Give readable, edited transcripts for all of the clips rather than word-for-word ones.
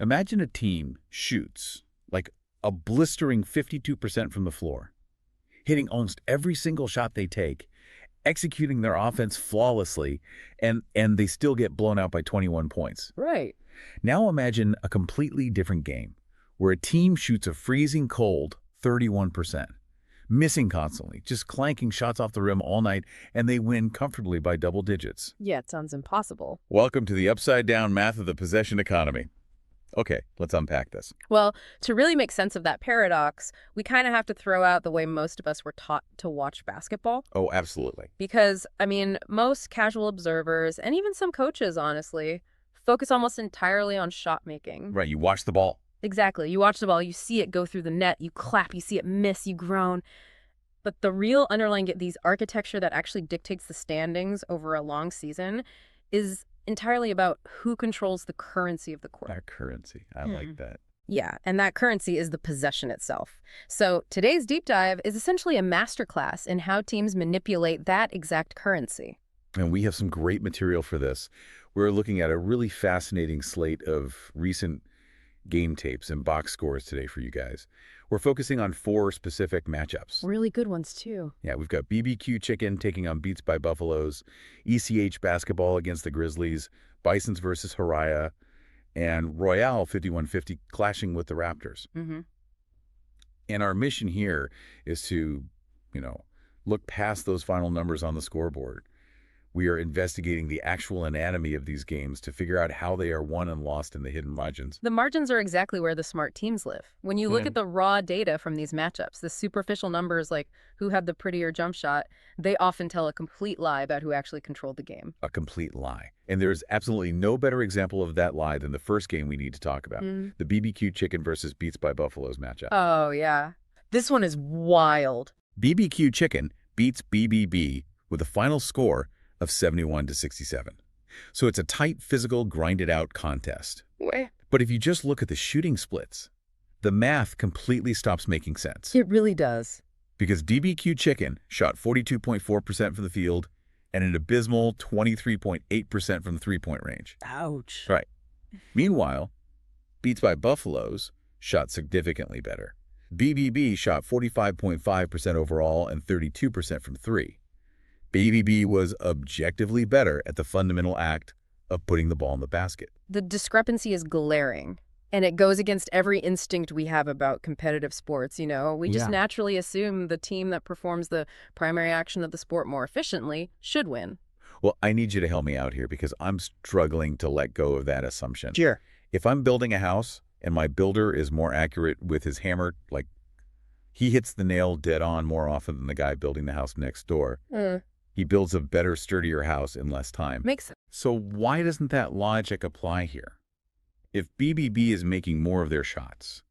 Imagine a team shoots like a blistering 52% from the floor, hitting almost every single shot they take, executing their offense flawlessly, and they still get blown out by 21 points. Right. Now imagine a completely different game where a team shoots a freezing cold 31%, missing constantly, just clanking shots off the rim all night, and they win comfortably by double digits. Yeah, it sounds impossible. Welcome to the upside-down math of the possession economy. Okay, let's unpack this. Well, to really make sense of that paradox, we kind of have to throw out the way most of us were taught to watch basketball. Oh, absolutely. Because, most casual observers, and even some coaches, honestly, focus almost entirely on shot making. Right, you watch the ball. Exactly. You watch the ball, you see it go through the net, you clap, you see it miss, you groan. But the real underlying, these architecture that actually dictates the standings over a long season is entirely about who controls the currency of the court. That currency. I like that. Yeah, and that currency is the possession itself. So today's deep dive is essentially a masterclass in how teams manipulate that exact currency. And we have some great material for this. We're looking at a really fascinating slate of recent game tapes and box scores today for you guys. We're focusing on 4 specific matchups. Really good ones, too. Yeah, we've got BBQ Chicken taking on Beats by Buffaloes, ECH Basketball against the Grizzlies, Bisons versus Haraya, and Royale 5150 clashing with the Raptors. And our mission here is to, look past those final numbers on the scoreboard. We are investigating the actual anatomy of these games to figure out how they are won and lost in the hidden margins. The margins are exactly where the smart teams live. When you look at the raw data from these matchups, the superficial numbers like who had the prettier jump shot, they often tell a complete lie about who actually controlled the game. A complete lie. And there's absolutely no better example of that lie than the first game we need to talk about, the BBQ Chicken versus Beats by Buffaloes matchup. Oh, yeah. This one is wild. BBQ Chicken beats BBB with a final score of 71-67. So it's a tight, physical, grinded-out contest. But if you just look at the shooting splits, the math completely stops making sense. It really does. Because BBQ Chicken shot 42.4% from the field and an abysmal 23.8% from the three-point range. Ouch. Right. Meanwhile, Beats by Buffaloes shot significantly better. BBB shot 45.5% overall and 32% from three. BBB was objectively better at the fundamental act of putting the ball in the basket. The discrepancy is glaring, and it goes against every instinct we have about competitive sports, We just naturally assume the team that performs the primary action of the sport more efficiently should win. Well, I need you to help me out here because I'm struggling to let go of that assumption. Sure. If I'm building a house and my builder is more accurate with his hammer, like he hits the nail dead on more often than the guy building the house next door, he builds a better, sturdier house in less time. Makes sense. So why doesn't that logic apply here? If BBB is making more of their shots,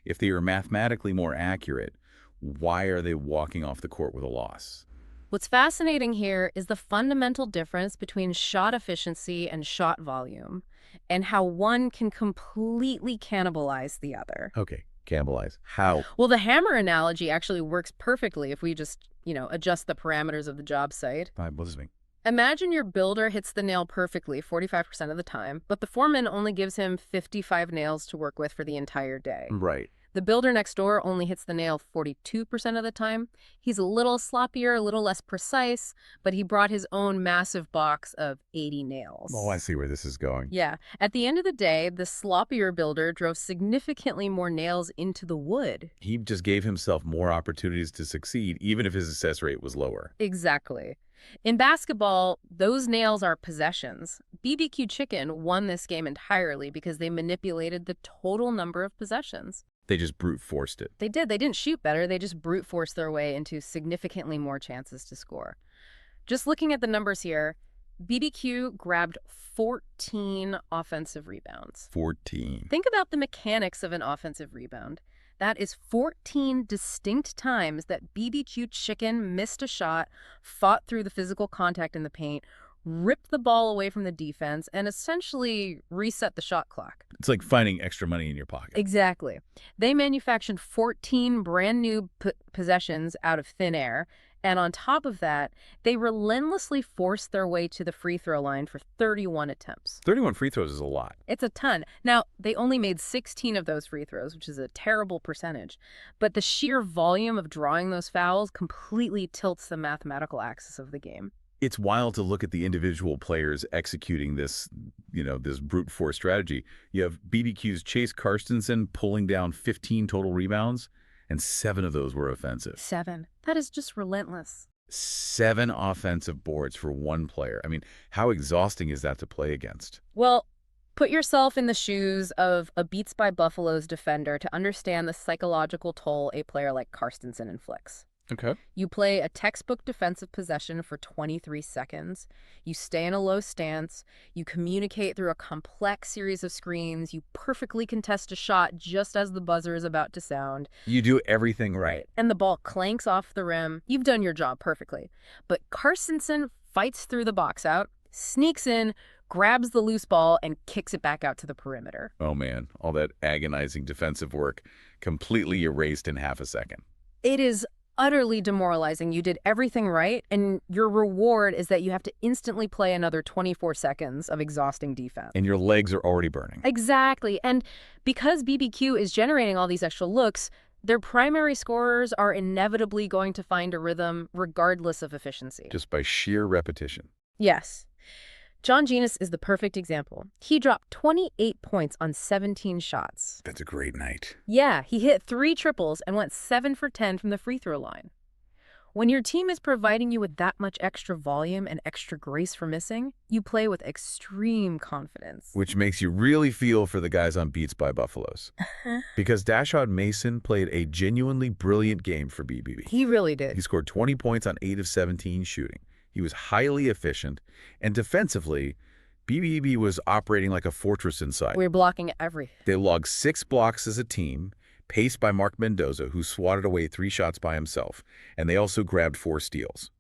if they are mathematically more accurate, why are they walking off the court with a loss? What's fascinating here is the fundamental difference between shot efficiency and shot volume, and how one can completely cannibalize the other. Okay, cannibalize. How? Well, the hammer analogy actually works perfectly if we just, adjust the parameters of the job site. What does this mean? Imagine your builder hits the nail perfectly 45% of the time, but the foreman only gives him 55 nails to work with for the entire day. Right. The builder next door only hits the nail 42% of the time. He's a little sloppier, a little less precise, but he brought his own massive box of 80 nails. Oh, I see where this is going. Yeah. At the end of the day, the sloppier builder drove significantly more nails into the wood. He just gave himself more opportunities to succeed, even if his success rate was lower. Exactly. In basketball, those nails are possessions. BBQ Chicken won this game entirely because they manipulated the total number of possessions. They just brute forced it. They did. They didn't shoot better. They just brute forced their way into significantly more chances to score. Just looking at the numbers here, BBQ grabbed 14 offensive rebounds. 14. Think about the mechanics of an offensive rebound. That is 14 distinct times that BBQ Chicken missed a shot, fought through the physical contact in the paint, ripped the ball away from the defense, and essentially reset the shot clock. It's like finding extra money in your pocket. Exactly. They manufactured 14 brand new possessions out of thin air, And on top of that, they relentlessly forced their way to the free throw line for 31 attempts. 31 free throws is a lot. It's a ton. Now, they only made 16 of those free throws, which is a terrible percentage. But the sheer volume of drawing those fouls completely tilts the mathematical axis of the game. It's wild to look at the individual players executing this, this brute force strategy. You have BBQ's Chase Carstensen pulling down 15 total rebounds, and 7 of those were offensive. 7. That is just relentless. 7 offensive boards for one player. I mean, how exhausting is that to play against? Well, put yourself in the shoes of a Beats by Buffalo's defender to understand the psychological toll a player like Carstensen inflicts. Okay. You play a textbook defensive possession for 23 seconds. You stay in a low stance. You communicate through a complex series of screens. You perfectly contest a shot just as the buzzer is about to sound. You do everything right. And the ball clanks off the rim. You've done your job perfectly. But Carstensen fights through the box out, sneaks in, grabs the loose ball, and kicks it back out to the perimeter. Oh, man. All that agonizing defensive work completely erased in half a second. It is utterly demoralizing. You did everything right, and your reward is that you have to instantly play another 24 seconds of exhausting defense. And your legs are already burning. Exactly. And because BBQ is generating all these extra looks, their primary scorers are inevitably going to find a rhythm regardless of efficiency. Just by sheer repetition. Yes. John Genius is the perfect example. He dropped 28 points on 17 shots. That's a great night. Yeah, he hit 3 triples and went 7 for 10 from the free throw line. When your team is providing you with that much extra volume and extra grace for missing, you play with extreme confidence. Which makes you really feel for the guys on Beats by Buffaloes. Because Dashod Mason played a genuinely brilliant game for BBB. He really did. He scored 20 points on 8 of 17 shooting. He was highly efficient, and defensively, BBB was operating like a fortress inside. We're blocking everything. They logged 6 blocks as a team, paced by Mark Mendoza, who swatted away 3 shots by himself, and they also grabbed 4 steals.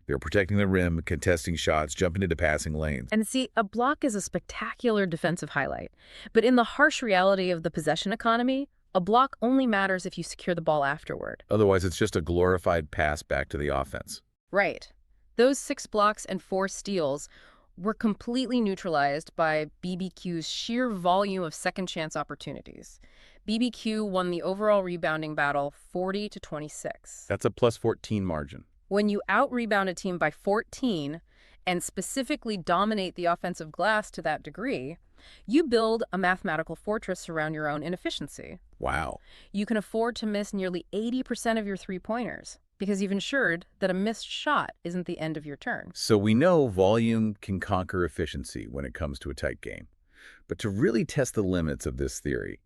They were protecting the rim, contesting shots, jumping into passing lanes. And see, a block is a spectacular defensive highlight. But in the harsh reality of the possession economy, a block only matters if you secure the ball afterward. Otherwise, it's just a glorified pass back to the offense. Right. Those 6 blocks and 4 steals were completely neutralized by BBQ's sheer volume of second-chance opportunities. BBQ won the overall rebounding battle 40-26. That's a plus 14 margin. When you out-rebound a team by 14 and specifically dominate the offensive glass to that degree, you build a mathematical fortress around your own inefficiency. Wow. You can afford to miss nearly 80% of your three-pointers, because you've ensured that a missed shot isn't the end of your turn. So we know volume can conquer efficiency when it comes to a tight game. But to really test the limits of this theory,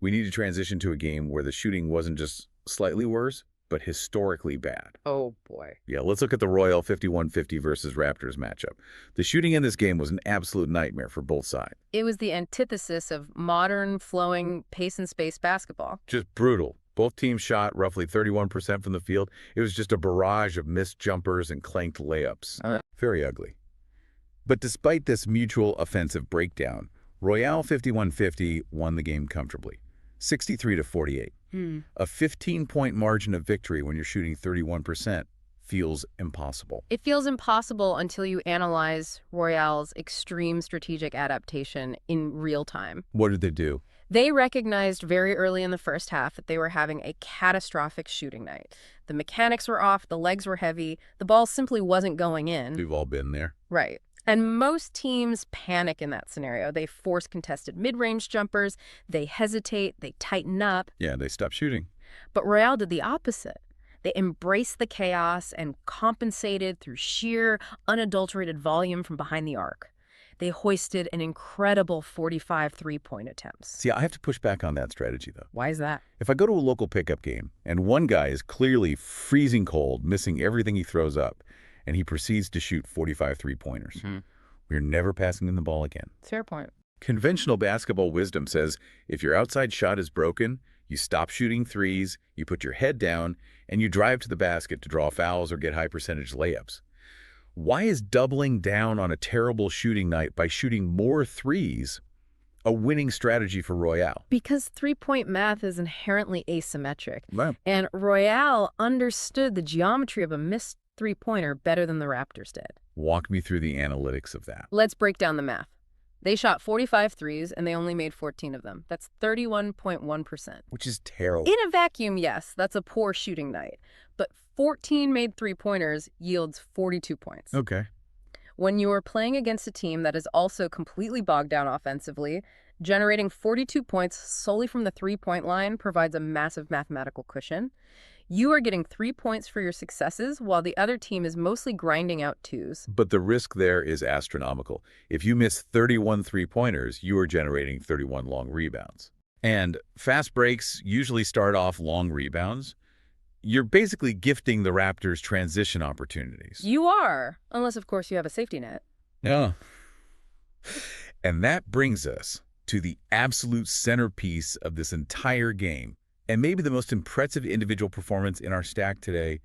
we need to transition to a game where the shooting wasn't just slightly worse, but historically bad. Oh, boy. Yeah, let's look at the Royal 51-50 versus Raptors matchup. The shooting in this game was an absolute nightmare for both sides. It was the antithesis of modern, flowing, pace and space basketball. Just brutal. Both teams shot roughly 31% from the field. It was just a barrage of missed jumpers and clanked layups. Very ugly. But despite this mutual offensive breakdown, Royale 51-50 won the game comfortably, 63-48. A 15-point margin of victory when you're shooting 31% feels impossible. It feels impossible until you analyze Royale's extreme strategic adaptation in real time. What did they do? They recognized very early in the first half that they were having a catastrophic shooting night. The mechanics were off, the legs were heavy, the ball simply wasn't going in. We've all been there. Right. And most teams panic in that scenario. They force contested mid-range jumpers, they hesitate, they tighten up. Yeah, they stopped shooting. But Royale did the opposite. They embraced the chaos and compensated through sheer, unadulterated volume from behind the arc. They hoisted an incredible 45 three-point attempts. See, I have to push back on that strategy, though. Why is that? If I go to a local pickup game and one guy is clearly freezing cold, missing everything he throws up, and he proceeds to shoot 45 three-pointers, we're never passing him the ball again. Fair point. Conventional basketball wisdom says if your outside shot is broken, you stop shooting threes, you put your head down, and you drive to the basket to draw fouls or get high-percentage layups. Why is doubling down on a terrible shooting night by shooting more threes a winning strategy for Royale. Because three-point math is inherently asymmetric. Right. And Royale understood the geometry of a missed three-pointer better than the Raptors did. Walk me through the analytics of that. Let's break down the math. They shot 45 threes, and they only made 14 of them. That's 31.1%. Which is terrible. In a vacuum, yes, that's a poor shooting night. But 14 made three-pointers yields 42 points. Okay. When you are playing against a team that is also completely bogged down offensively, generating 42 points solely from the three-point line provides a massive mathematical cushion. You are getting 3 points for your successes, while the other team is mostly grinding out twos. But the risk there is astronomical. If you miss 31 three-pointers, you are generating 31 long rebounds. And fast breaks usually start off long rebounds. You're basically gifting the Raptors transition opportunities. You are, unless, of course, you have a safety net. Yeah. And that brings us to the absolute centerpiece of this entire game, and maybe the most impressive individual performance in our stack today,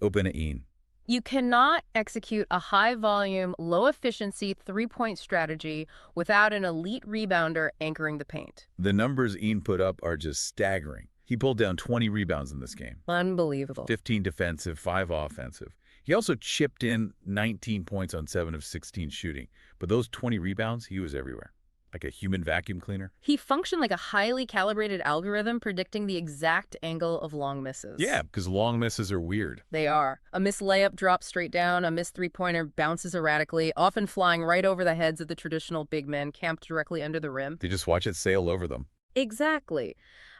Open-Ain. You cannot execute a high-volume, low-efficiency three-point strategy without an elite rebounder anchoring the paint. The numbers Ain put up are just staggering. He pulled down 20 rebounds in this game. Unbelievable. 15 defensive, 5 offensive. He also chipped in 19 points on 7 of 16 shooting. But those 20 rebounds, he was everywhere. Like a human vacuum cleaner. He functioned like a highly calibrated algorithm predicting the exact angle of long misses. Yeah, because long misses are weird. They are. A missed layup drops straight down, a missed three-pointer bounces erratically, often flying right over the heads of the traditional big men camped directly under the rim. They just watch it sail over them. Exactly.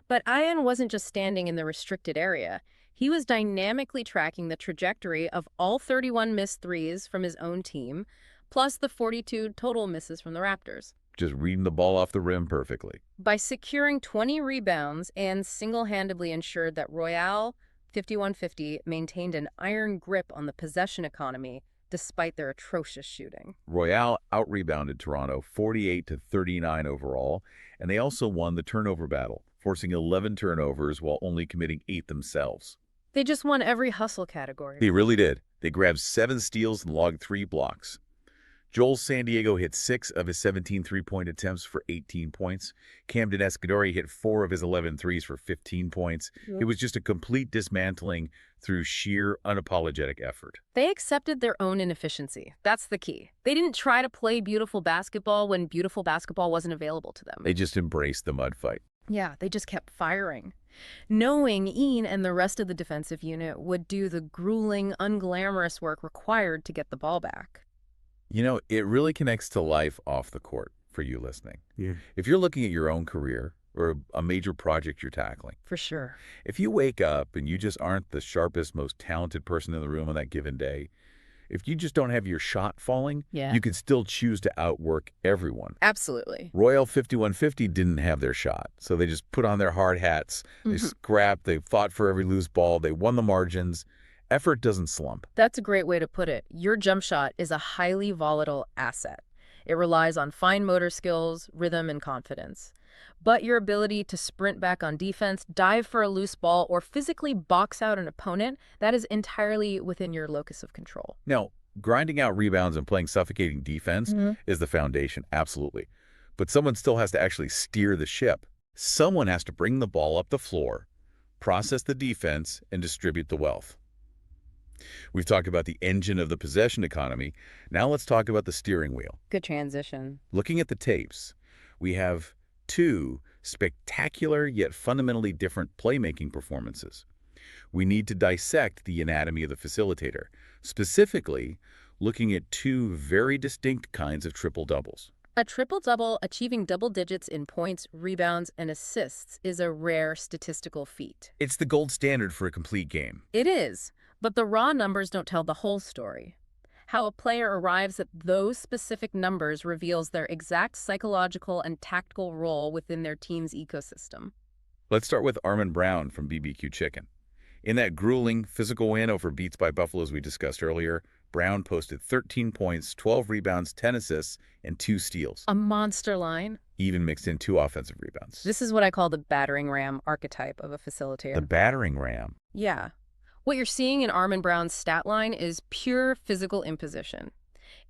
But Ian wasn't just standing in the restricted area. He was dynamically tracking the trajectory of all 31 missed threes from his own team, plus the 42 total misses from the Raptors. Just reading the ball off the rim perfectly. By securing 20 rebounds and single-handedly ensured that Royale 5150 maintained an iron grip on the possession economy despite their atrocious shooting. Royale out-rebounded Toronto 48-39 overall, and they also won the turnover battle, forcing 11 turnovers while only committing 8 themselves. They just won every hustle category. They really did. They grabbed 7 steals and logged 3 blocks. Joel San Diego hit 6 of his 17 three-point attempts for 18 points. Camden Escuderi hit 4 of his 11 threes for 15 points. It was just a complete dismantling through sheer, unapologetic effort. They accepted their own inefficiency. That's the key. They didn't try to play beautiful basketball when beautiful basketball wasn't available to them. They just embraced the mud fight. Yeah, they just kept firing. Knowing Ian and the rest of the defensive unit would do the grueling, unglamorous work required to get the ball back. You know, it really connects to life off the court for you listening. Yeah. If you're looking at your own career or a major project you're tackling, For sure. if you wake up and you just aren't the sharpest, most talented person in the room on that given day, if you just don't have your shot falling, Yeah. you could still choose to outwork everyone. Absolutely. Royale 5150 didn't have their shot, so they just put on their hard hats. They scrapped, they fought for every loose ball, they won the margins. Effort doesn't slump. That's a great way to put it. Your jump shot is a highly volatile asset. It relies on fine motor skills, rhythm, and confidence. But your ability to sprint back on defense, dive for a loose ball, or physically box out an opponent, that is entirely within your locus of control. Now, grinding out rebounds and playing suffocating defense is the foundation, absolutely. But someone still has to actually steer the ship. Someone has to bring the ball up the floor, process the defense, and distribute the wealth. We've talked about the engine of the possession economy. Now let's talk about the steering wheel. Good transition. Looking at the tapes, we have 2 spectacular yet fundamentally different playmaking performances. We need to dissect the anatomy of the facilitator, specifically looking at 2 very distinct kinds of triple-doubles. A triple-double achieving double digits in points, rebounds, and assists is a rare statistical feat. It's the gold standard for a complete game. It is, but the raw numbers don't tell the whole story. How a player arrives at those specific numbers reveals their exact psychological and tactical role within their team's ecosystem. Let's start with Armin Brown from BBQ Chicken. In that grueling physical win over Beats by Buffalo as we discussed earlier, Brown posted 13 points, 12 rebounds, 10 assists, and 2 steals. A monster line. Even mixed in 2 offensive rebounds. This is what I call the battering ram archetype of a facilitator. The battering ram. Yeah. What you're seeing in Armin Brown's stat line is pure physical imposition.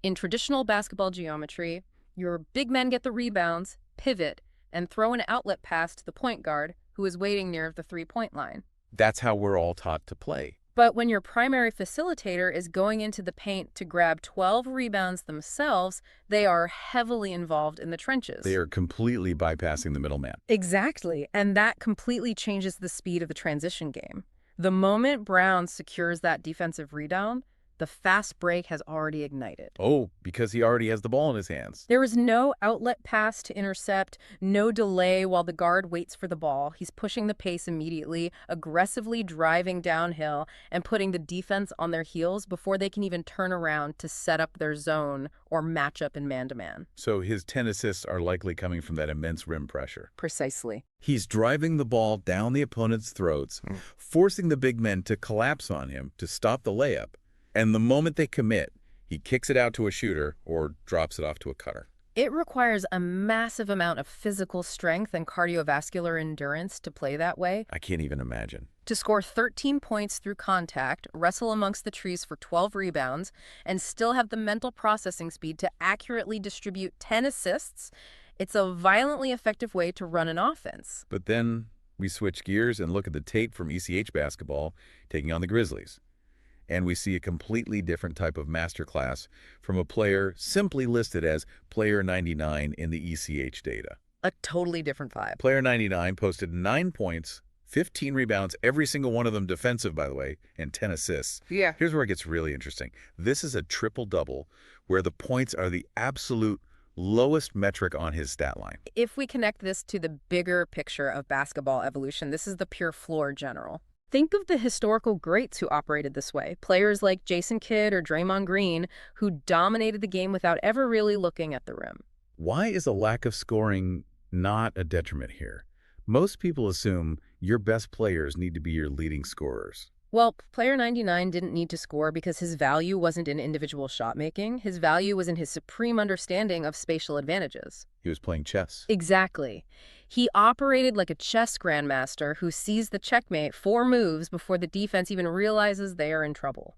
In traditional basketball geometry, your big men get the rebounds, pivot, and throw an outlet pass to the point guard, who is waiting near the three-point line. That's how we're all taught to play. But when your primary facilitator is going into the paint to grab 12 rebounds themselves, they are heavily involved in the trenches. They are completely bypassing the middleman. Exactly, and that completely changes the speed of the transition game. The moment Brown secures that defensive rebound, the fast break has already ignited. Oh, because he already has the ball in his hands. There is no outlet pass to intercept, no delay while the guard waits for the ball. He's pushing the pace immediately, aggressively driving downhill, and putting the defense on their heels before they can even turn around to set up their zone or match up in man-to-man. So his 10 assists are likely coming from that immense rim pressure. Precisely. He's driving the ball down the opponent's throats, forcing the big men to collapse on him to stop the layup. And the moment they commit, he kicks it out to a shooter or drops it off to a cutter. It requires a massive amount of physical strength and cardiovascular endurance to play that way. I can't even imagine. To score 13 points through contact, wrestle amongst the trees for 12 rebounds, and still have the mental processing speed to accurately distribute 10 assists, it's a violently effective way to run an offense. But then we switch gears and look at the tape from ECH basketball taking on the Grizzlies. And we see a completely different type of masterclass from a player simply listed as Player 99 in the ECH data. A totally different vibe. Player 99 posted 9 points, 15 rebounds, every single one of them defensive, by the way, and 10 assists. Yeah. Here's where it gets really interesting. This is a triple-double where the points are the absolute lowest metric on his stat line. If we connect this to the bigger picture of basketball evolution, this is the pure floor general. Think of the historical greats who operated this way, players like Jason Kidd or Draymond Green, who dominated the game without ever really looking at the rim. Why is a lack of scoring not a detriment here? Most people assume your best players need to be your leading scorers. Well, Player 99 didn't need to score because his value wasn't in individual shot making. His value was in his supreme understanding of spatial advantages. He was playing chess. Exactly. He operated like a chess grandmaster who sees the checkmate 4 moves before the defense even realizes they are in trouble.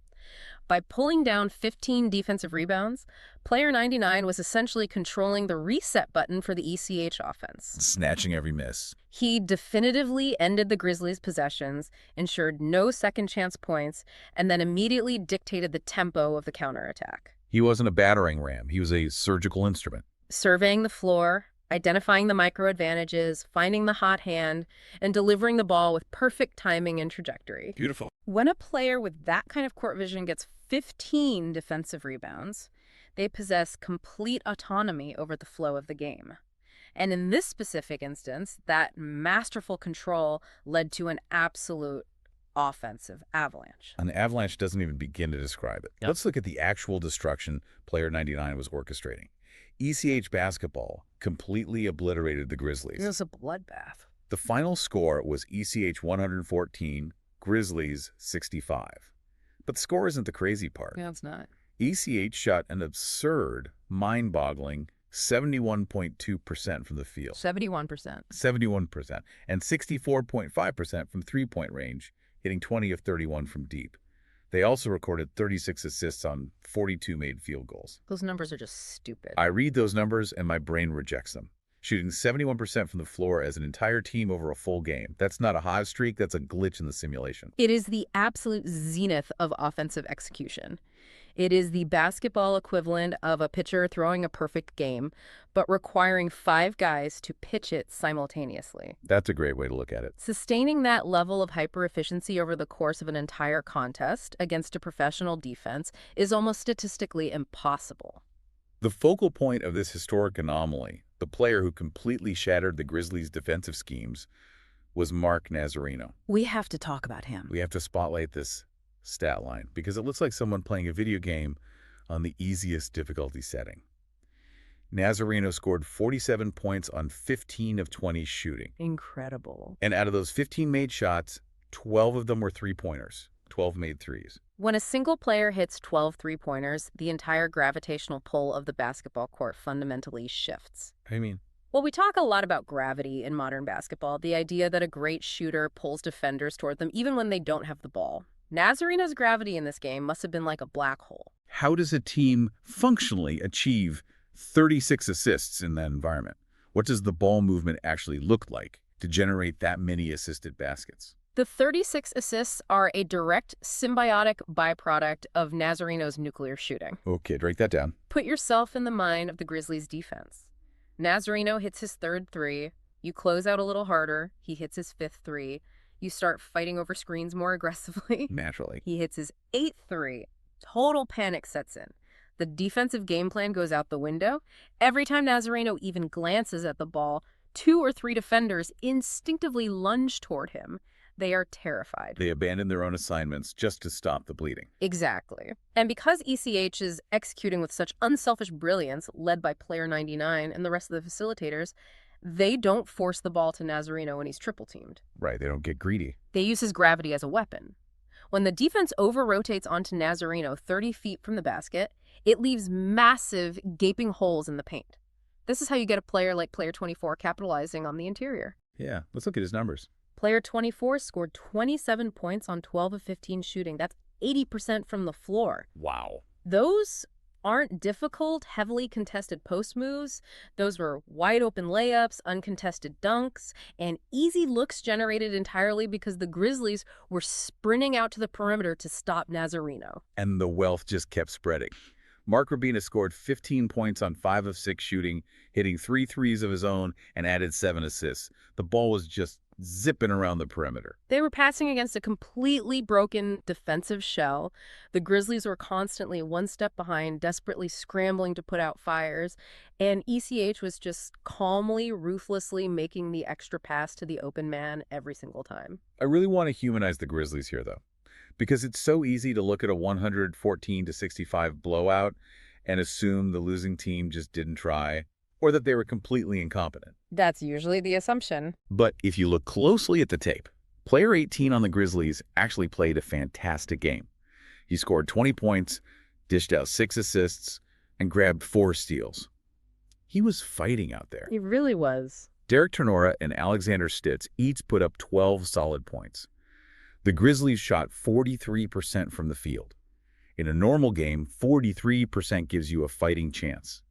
By pulling down 15 defensive rebounds, Player 99 was essentially controlling the reset button for the ECH offense. Snatching every miss. He definitively ended the Grizzlies' possessions, ensured no second-chance points, and then immediately dictated the tempo of the counterattack. He wasn't a battering ram. He was a surgical instrument. Surveying the floor, identifying the micro-advantages, finding the hot hand, and delivering the ball with perfect timing and trajectory. Beautiful. When a player with that kind of court vision gets 15 defensive rebounds, they possess complete autonomy over the flow of the game. And in this specific instance, that masterful control led to an absolute offensive avalanche. An avalanche doesn't even begin to describe it. Yep. Let's look at the actual destruction Player 99 was orchestrating. ECH basketball completely obliterated the Grizzlies. It was a bloodbath. The final score was ECH 114, Grizzlies 65. But the score isn't the crazy part. Yeah, it's not. ECH shot an absurd, mind-boggling 71.2% from the field. 71%. 71%. And 64.5% from three-point range, hitting 20 of 31 from deep. They also recorded 36 assists on 42 made field goals. Those numbers are just stupid. I read those numbers and my brain rejects them. Shooting 71% from the floor as an entire team over a full game. That's not a hot streak, that's a glitch in the simulation. It is the absolute zenith of offensive execution. It is the basketball equivalent of a pitcher throwing a perfect game, but requiring 5 guys to pitch it simultaneously. That's a great way to look at it. Sustaining that level of hyper-efficiency over the course of an entire contest against a professional defense is almost statistically impossible. The focal point of this historic anomaly, the player who completely shattered the Grizzlies' defensive schemes, was Mark Nazarino. We have to talk about him. We have to spotlight this stat line because it looks like someone playing a video game on the easiest difficulty setting. Nazarino scored 47 points on 15 of 20 shooting. Incredible. And out of those 15 made shots, 12 of them were three-pointers. 12 made threes. When a single player hits 12 three-pointers, the entire gravitational pull of the basketball court fundamentally shifts. I mean, Well, we talk a lot about gravity in modern basketball, the idea that a great shooter pulls defenders toward them even when they don't have the ball. Nazarino's gravity in this game must have been like a black hole. how does a team functionally achieve 36 assists in that environment? What does the ball movement actually look like to generate that many assisted baskets? The 36 assists are a direct symbiotic byproduct of Nazareno's nuclear shooting. Okay, write that down. Put yourself in the mind of the Grizzlies' defense. Nazareno hits his third three. You close out a little harder. He hits his fifth three. You start fighting over screens more aggressively. Naturally. He hits his eighth three. Total panic sets in. The defensive game plan goes out the window. Every time Nazareno even glances at the ball, 2 or 3 defenders instinctively lunge toward him. They are terrified. They abandon their own assignments just to stop the bleeding. Exactly. And because ECH is executing with such unselfish brilliance, led by player 99 and the rest of the facilitators, they don't force the ball to Nazareno when he's triple-teamed. Right, they don't get greedy. They use his gravity as a weapon. When the defense over-rotates onto Nazareno 30 feet from the basket, it leaves massive, gaping holes in the paint. This is how you get a player like player 24 capitalizing on the interior. Yeah, let's look at his numbers. Player 24 scored 27 points on 12 of 15 shooting. That's 80% from the floor. Wow. Those aren't difficult, heavily contested post moves. Those were wide open layups, uncontested dunks, and easy looks generated entirely because the Grizzlies were sprinting out to the perimeter to stop Nazareno. And the wealth just kept spreading. Mark Rabina scored 15 points on 5 of 6 shooting, hitting 3 threes of his own, and added 7 assists. The ball was just zipping around the perimeter. They were passing against a completely broken defensive shell. The Grizzlies were constantly one step behind, desperately scrambling to put out fires, and ECH was just calmly, ruthlessly making the extra pass to the open man every single time. I really want to humanize the Grizzlies here, though, because it's so easy to look at a 114-65 blowout and assume the losing team just didn't try, or that they were completely incompetent. That's usually the assumption. But if you look closely at the tape, player 18 on the Grizzlies actually played a fantastic game. He scored 20 points, dished out 6 assists, and grabbed 4 steals. He was fighting out there. He really was. Derek Ternora and Alexander Stitz each put up 12 solid points. The Grizzlies shot 43% from the field. In a normal game, 43% gives you a fighting chance.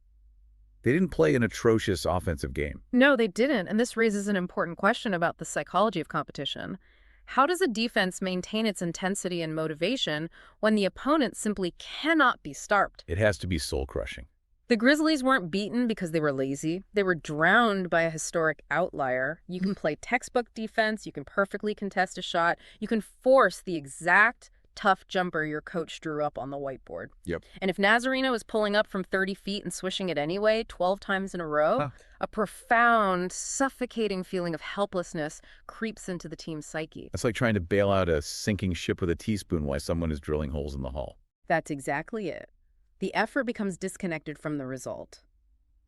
They didn't play an atrocious offensive game. No, they didn't, and this raises an important question about the psychology of competition. How does a defense maintain its intensity and motivation when the opponent simply cannot be stopped? It has to be soul-crushing. The Grizzlies weren't beaten because they were lazy. They were drowned by a historic outlier. You can play textbook defense, you can perfectly contest a shot, you can force the exact tough jumper your coach drew up on the whiteboard. Yep. And if Nazareno is pulling up from 30 feet and swishing it anyway 12 times in a row, a profound, suffocating feeling of helplessness creeps into the team's psyche. It's like trying to bail out a sinking ship with a teaspoon while someone is drilling holes in the hull. That's exactly it. The effort becomes disconnected from the result.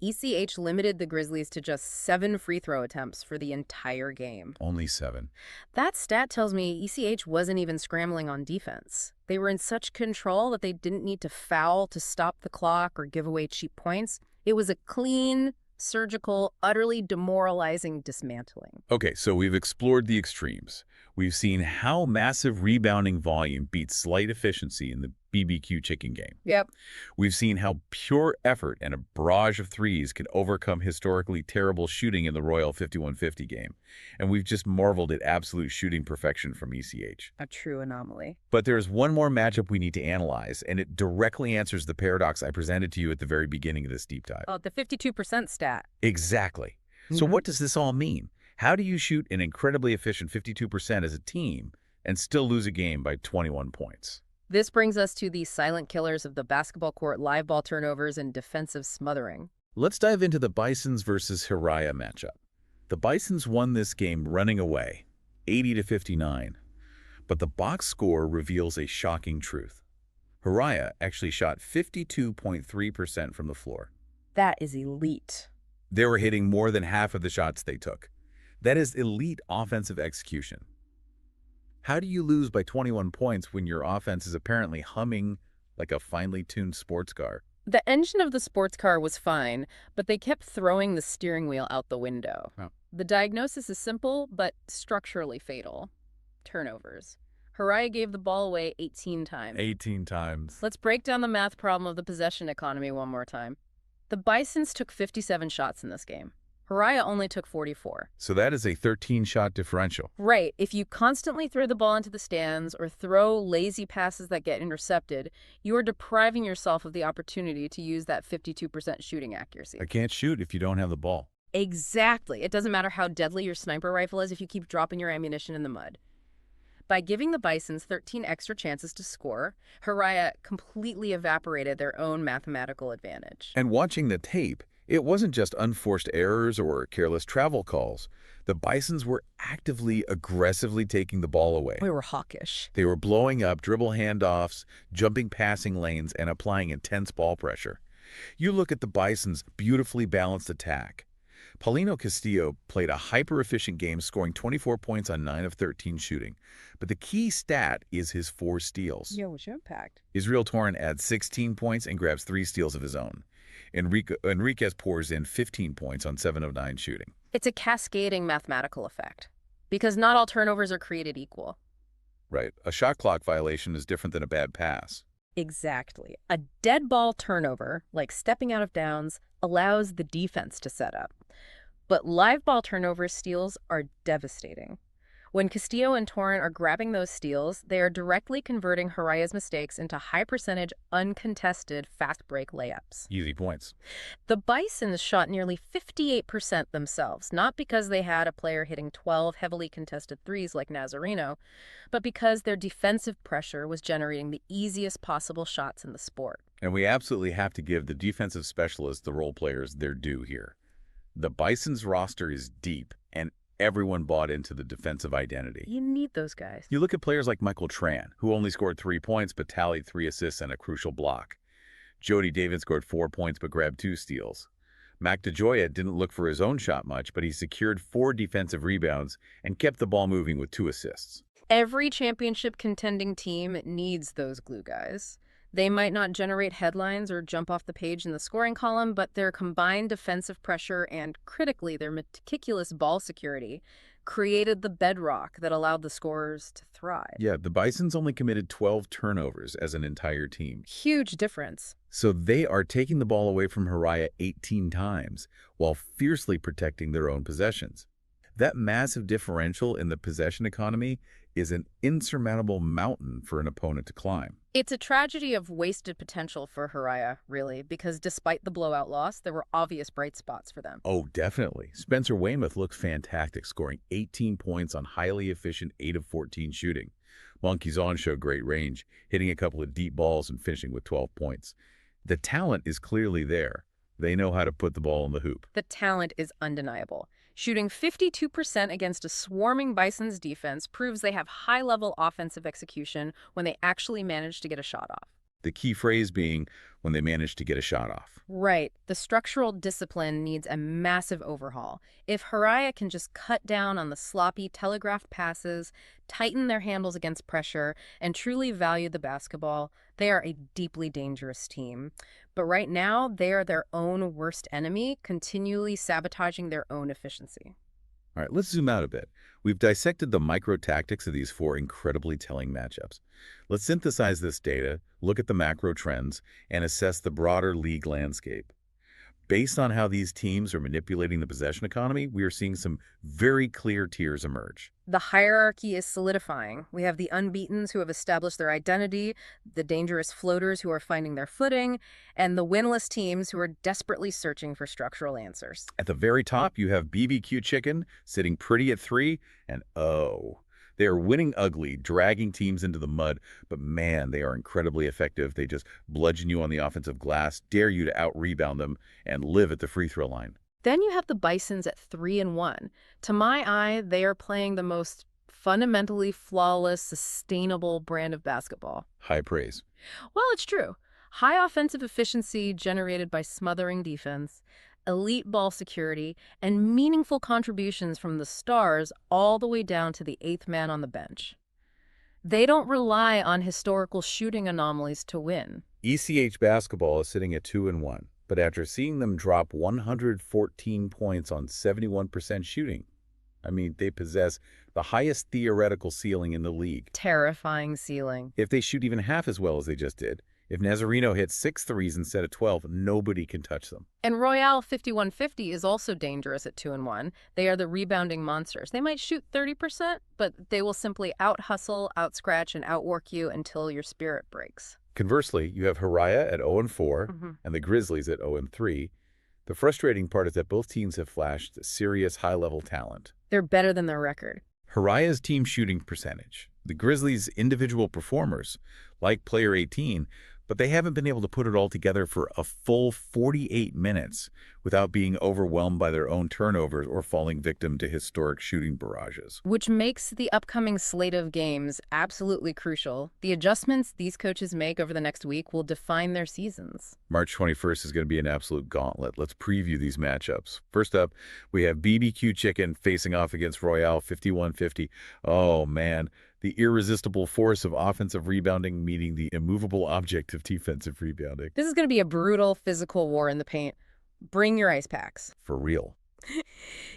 ECH limited the Grizzlies to just 7 free throw attempts for the entire game. Only 7. That stat tells me ECH wasn't even scrambling on defense. They were in such control that they didn't need to foul to stop the clock or give away cheap points. It was a clean, surgical, utterly demoralizing dismantling. Okay, so we've explored the extremes. We've seen how massive rebounding volume beats slight efficiency in the BBQ chicken game. Yep. We've seen how pure effort and a barrage of threes can overcome historically terrible shooting in the Royal 5150 game. And we've just marveled at absolute shooting perfection from ECH. A true anomaly. But there's one more matchup we need to analyze, and it directly answers the paradox I presented to you at the very beginning of this deep dive. Oh, the 52% stat. Exactly. So what does this all mean? How do you shoot an incredibly efficient 52% as a team and still lose a game by 21 points? This brings us to the silent killers of the basketball court live ball turnovers and defensive smothering. Let's dive into the Bisons versus Hiraya matchup. The Bisons won this game running away, 80-59. But the box score reveals a shocking truth. Hiraya actually shot 52.3% from the floor. That is elite. They were hitting more than half of the shots they took. That is elite offensive execution. How do you lose by 21 points when your offense is apparently humming like a finely tuned sports car? The engine of the sports car was fine, but they kept throwing the steering wheel out the window. Oh. The diagnosis is simple, but structurally fatal. Turnovers. Hiraya gave the ball away 18 times. 18 times. Let's break down the math problem of the possession economy one more time. The Bisons took 57 shots in this game. Haraya only took 44. So that is a 13-shot differential. Right. If you constantly throw the ball into the stands or throw lazy passes that get intercepted, you are depriving yourself of the opportunity to use that 52% shooting accuracy. I can't shoot if you don't have the ball. Exactly. It doesn't matter how deadly your sniper rifle is if you keep dropping your ammunition in the mud. By giving the Bisons 13 extra chances to score, Haraya completely evaporated their own mathematical advantage. And watching the tape, it wasn't just unforced errors or careless travel calls. The Bisons were actively, aggressively taking the ball away. We were hawkish. They were blowing up dribble handoffs, jumping passing lanes, and applying intense ball pressure. You look at the Bisons' beautifully balanced attack. Paulino Castillo played a hyper-efficient game, scoring 24 points on 9 of 13 shooting. But the key stat is his 4 steals. Yeah, what's your impact? Israel Torren adds 16 points and grabs 3 steals of his own. Enriquez pours in 15 points on 7 of 9 shooting. It's a cascading mathematical effect, because not all turnovers are created equal. Right. A shot clock violation is different than a bad pass. Exactly. A dead ball turnover, like stepping out of bounds, allows the defense to set up. But live ball turnover steals are devastating. When Castillo and Torren are grabbing those steals, they are directly converting Haraya's mistakes into high-percentage, uncontested, fast-break layups. Easy points. The Bisons shot nearly 58% themselves, not because they had a player hitting 12 heavily contested threes like Nazareno, but because their defensive pressure was generating the easiest possible shots in the sport. And we absolutely have to give the defensive specialists, the role players, their due here. The Bisons roster is deep, and everyone bought into the defensive identity. You need those guys. You look at players like Michael Tran, who only scored 3 points but tallied 3 assists and a crucial block. Jody David scored 4 points but grabbed 2 steals. Mac DeJoya didn't look for his own shot much, but he secured 4 defensive rebounds and kept the ball moving with 2 assists. Every championship contending team needs those glue guys. They might not generate headlines or jump off the page in the scoring column, but their combined defensive pressure and, critically, their meticulous ball security created the bedrock that allowed the scorers to thrive. Yeah, the Bisons only committed 12 turnovers as an entire team. Huge difference. So they are taking the ball away from Haraya 18 times while fiercely protecting their own possessions. That massive differential in the possession economy is an insurmountable mountain for an opponent to climb. It's a tragedy of wasted potential for Haraya, really, because despite the blowout loss, there were obvious bright spots for them. Oh, definitely. Spencer Weymouth looked fantastic, scoring 18 points on highly efficient 8 of 14 shooting. Monkeys On showed great range, hitting a couple of deep balls and finishing with 12 points. The talent is clearly there. They know how to put the ball in the hoop. The talent is undeniable. Shooting 52% against a swarming Bison's defense proves they have high-level offensive execution when they actually manage to get a shot off. The key phrase being when they manage to get a shot off. Right. The structural discipline needs a massive overhaul. If Haraya can just cut down on the sloppy, telegraphed passes, tighten their handles against pressure, and truly value the basketball, they are a deeply dangerous team. But right now, they are their own worst enemy, continually sabotaging their own efficiency. All right, let's zoom out a bit. We've dissected the micro-tactics of these 4 incredibly telling matchups. Let's synthesize this data, look at the macro trends, and assess the broader league landscape. Based on how these teams are manipulating the possession economy, we are seeing some very clear tiers emerge. The hierarchy is solidifying. We have the unbeatens who have established their identity, the dangerous floaters who are finding their footing, and the winless teams who are desperately searching for structural answers. At the very top, you have BBQ Chicken sitting pretty at 3, and oh, they are winning ugly, dragging teams into the mud, but man, they are incredibly effective. They just bludgeon you on the offensive glass, dare you to out-rebound them, and live at the free throw line. Then you have the Bisons at 3-1. To my eye, they are playing the most fundamentally flawless, sustainable brand of basketball. High praise. Well, it's true. High offensive efficiency generated by smothering defense, elite ball security, and meaningful contributions from the stars all the way down to the 8th man on the bench. They don't rely on historical shooting anomalies to win. ECH basketball is sitting at 2-1, but after seeing them drop 114 points on 71% shooting, I mean, they possess the highest theoretical ceiling in the league. Terrifying ceiling. If they shoot even half as well as they just did, If Nazareno hits 6 threes instead of 12, nobody can touch them. And Royale 5150 is also dangerous at 2-1. They are the rebounding monsters. They might shoot 30%, but they will simply out-hustle, out-scratch, and outwork you until your spirit breaks. Conversely, you have Haraya at 0-4 and the Grizzlies at 0-3. The frustrating part is that both teams have flashed serious high-level talent. They're better than their record. Haraya's team shooting percentage. The Grizzlies' individual performers, like player 18, but they haven't been able to put it all together for a full 48 minutes without being overwhelmed by their own turnovers or falling victim to historic shooting barrages. Which makes the upcoming slate of games absolutely crucial. The adjustments these coaches make over the next week will define their seasons. March 21st is going to be an absolute gauntlet. Let's preview these matchups. First up, we have BBQ Chicken facing off against Royale 5150. Oh, man. The irresistible force of offensive rebounding meeting the immovable object of defensive rebounding. This is going to be a brutal physical war in the paint. Bring your ice packs. For real.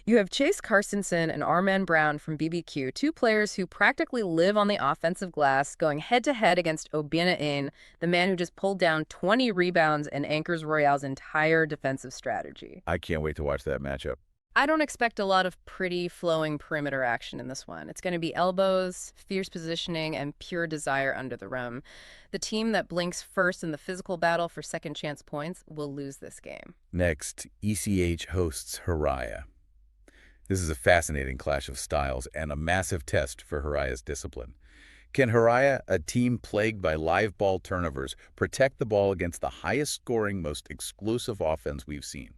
You have Chase Carstensen and Arman Brown from BBQ, two players who practically live on the offensive glass, going head-to-head against Obina In, the man who just pulled down 20 rebounds and anchors Royale's entire defensive strategy. I can't wait to watch that matchup. I don't expect a lot of pretty flowing perimeter action in this one. It's going to be elbows, fierce positioning, and pure desire under the rim. The team that blinks first in the physical battle for second chance points will lose this game. Next, ECH hosts Haraya. This is a fascinating clash of styles and a massive test for Haraya's discipline. Can Haraya, a team plagued by live ball turnovers, protect the ball against the highest scoring, most explosive offense we've seen?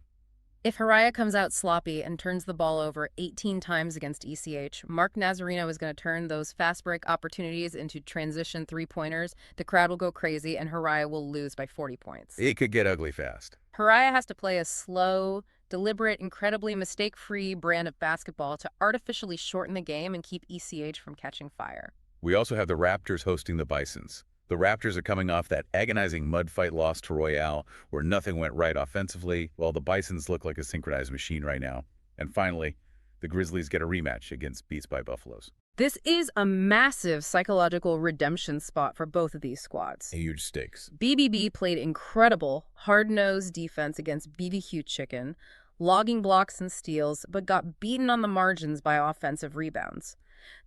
If Haraya comes out sloppy and turns the ball over 18 times against ECH, Mark Nazareno is going to turn those fast break opportunities into transition three-pointers. The crowd will go crazy, and Haraya will lose by 40 points. It could get ugly fast. Haraya has to play a slow, deliberate, incredibly mistake-free brand of basketball to artificially shorten the game and keep ECH from catching fire. We also have the Raptors hosting the Bisons. The Raptors are coming off that agonizing mud fight loss to Royale, where nothing went right offensively, while the Bisons look like a synchronized machine right now. And finally, the Grizzlies get a rematch against Beats by Buffaloes. This is a massive psychological redemption spot for both of these squads. Huge stakes. BBB played incredible, hard-nosed defense against BBQ Chicken, logging blocks and steals, but got beaten on the margins by offensive rebounds.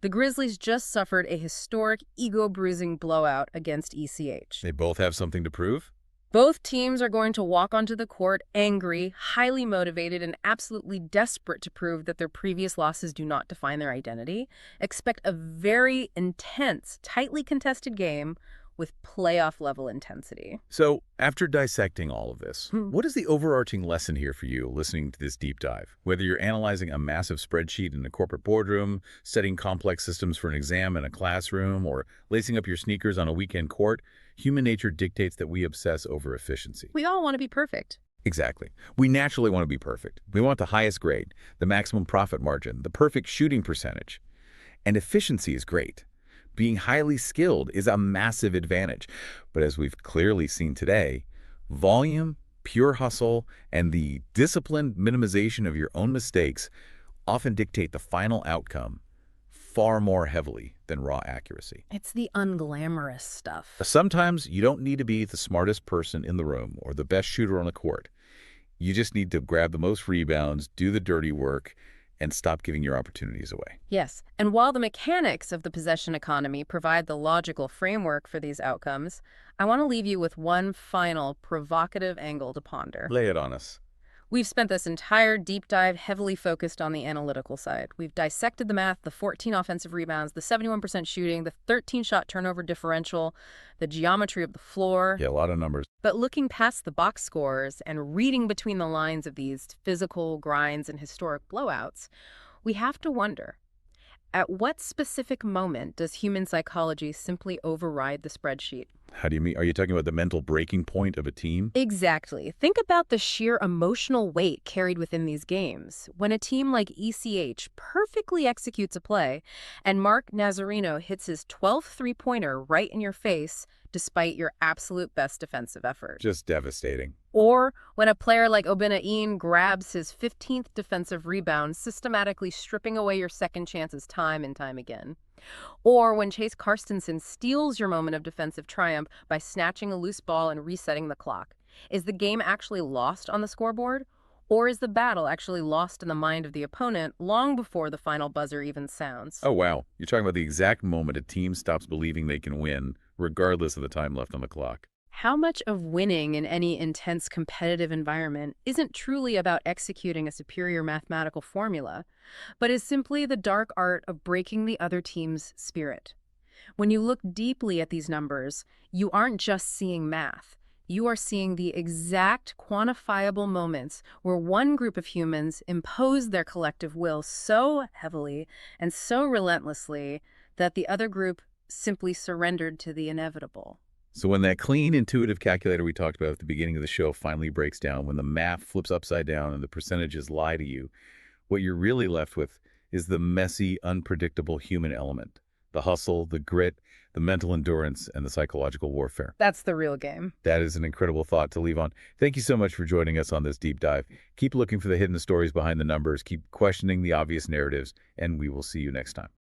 The Grizzlies just suffered a historic, ego-bruising blowout against ECH. They both have something to prove? Both teams are going to walk onto the court angry, highly motivated, and absolutely desperate to prove that their previous losses do not define their identity. Expect a very intense, tightly contested game with playoff-level intensity. So, after dissecting all of this, what is the overarching lesson here for you listening to this deep dive? Whether you're analyzing a massive spreadsheet in a corporate boardroom, studying complex systems for an exam in a classroom, or lacing up your sneakers on a weekend court, human nature dictates that we obsess over efficiency. We all want to be perfect. Exactly. We naturally want to be perfect. We want the highest grade, the maximum profit margin, the perfect shooting percentage. And efficiency is great. Being highly skilled is a massive advantage. But as we've clearly seen today, volume, pure hustle, and the disciplined minimization of your own mistakes often dictate the final outcome far more heavily than raw accuracy. It's the unglamorous stuff. Sometimes you don't need to be the smartest person in the room or the best shooter on the court. You just need to grab the most rebounds, do the dirty work, and stop giving your opportunities away. Yes, and while the mechanics of the possession economy provide the logical framework for these outcomes, I want to leave you with one final provocative angle to ponder. Lay it on us. We've spent this entire deep dive heavily focused on the analytical side. We've dissected the math, the 14 offensive rebounds, the 71% shooting, the 13-shot turnover differential, the geometry of the floor. Yeah, a lot of numbers. But looking past the box scores and reading between the lines of these physical grinds and historic blowouts, we have to wonder, at what specific moment does human psychology simply override the spreadsheet? How do you mean? Are you talking about the mental breaking point of a team? Exactly. Think about the sheer emotional weight carried within these games. When a team like ECH perfectly executes a play and Mark Nazareno hits his 12th three-pointer right in your face despite your absolute best defensive effort. Just devastating. Or when a player like Obinna grabs his 15th defensive rebound, systematically stripping away your second chances time and time again. Or when Chase Carstensen steals your moment of defensive triumph by snatching a loose ball and resetting the clock. Is the game actually lost on the scoreboard? Or is the battle actually lost in the mind of the opponent long before the final buzzer even sounds? Oh, wow. You're talking about the exact moment a team stops believing they can win, regardless of the time left on the clock. How much of winning in any intense competitive environment isn't truly about executing a superior mathematical formula, but is simply the dark art of breaking the other team's spirit? When you look deeply at these numbers, you aren't just seeing math. You are seeing the exact quantifiable moments where one group of humans imposed their collective will so heavily and so relentlessly that the other group simply surrendered to the inevitable. So when that clean, intuitive calculator we talked about at the beginning of the show finally breaks down, when the math flips upside down and the percentages lie to you, what you're really left with is the messy, unpredictable human element. The hustle, the grit, the mental endurance, and the psychological warfare. That's the real game. That is an incredible thought to leave on. Thank you so much for joining us on this deep dive. Keep looking for the hidden stories behind the numbers, keep questioning the obvious narratives, and we will see you next time.